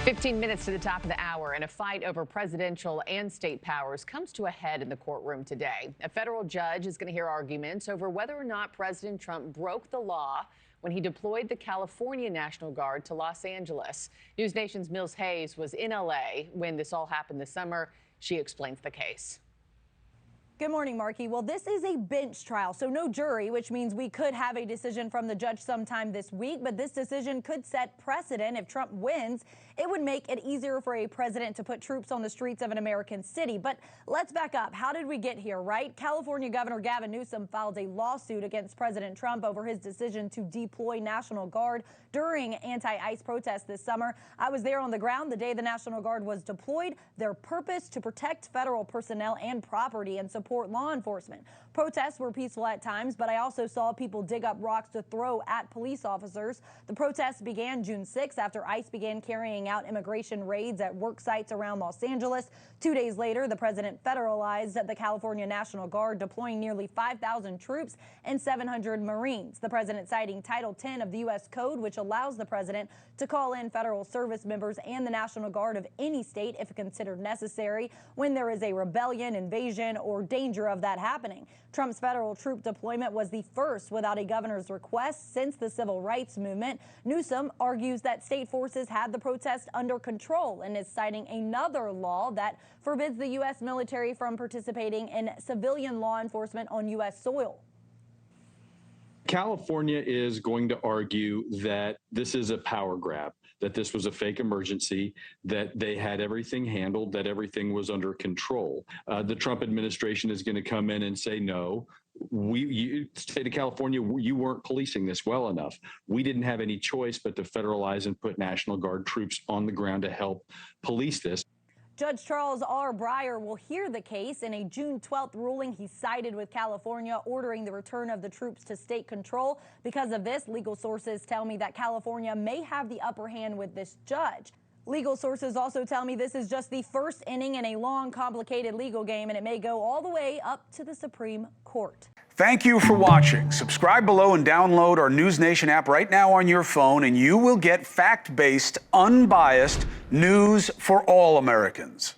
15 minutes to the top of the hour, and a fight over presidential and state powers comes to a head in the courtroom today. A federal judge is going to hear arguments over whether or not President Trump broke the law when he deployed the California National Guard to Los Angeles. NewsNation's Mills Hayes was in L.A. when this all happened this summer. She explains the case. Good morning, Markie. Well, this is a bench trial, so no jury, which means we could have a decision from the judge sometime this week. But this decision could set precedent. If Trump wins, it would make it easier for a president to put troops on the streets of an American city. But let's back up. How did we get here, right? California Governor Gavin Newsom filed a lawsuit against President Trump over his decision to deploy National Guard during anti-ICE protests this summer. I was there on the ground the day the National Guard was deployed. Their purpose to protect federal personnel and property and support law enforcement. Protests were peaceful at times, but I also saw people dig up rocks to throw at police officers. The protests began June 6 after ICE began carrying out immigration raids at work sites around Los Angeles. 2 days later, the president federalized the California National Guard, deploying nearly 5,000 troops and 700 Marines. The president citing Title 10 of the U.S. Code, which allows the president to call in federal service members and the National Guard of any state if considered necessary when there is a rebellion, invasion, or danger of that happening. Trump's federal troop deployment was the first without a governor's request since the civil rights movement. Newsom argues that state forces had the protest under control and is citing another law that forbids the U.S. military from participating in civilian law enforcement on U.S. soil. California is going to argue that this is a power grab, that this was a fake emergency, that they had everything handled, that everything was under control. The Trump administration is going to come in and say, no, state of California, you weren't policing this well enough. We didn't have any choice but to federalize and put National Guard troops on the ground to help police this. Judge Charles R. Breyer will hear the case. In a June 12th ruling, he sided with California, ordering the return of the troops to state control. Because of this, legal sources tell me that California may have the upper hand with this judge. Legal sources also tell me this is just the first inning in a long, complicated legal game, and it may go all the way up to the Supreme Court. Thank you for watching. Subscribe below and download our NewsNation app right now on your phone, and you will get fact-based, unbiased news for all Americans.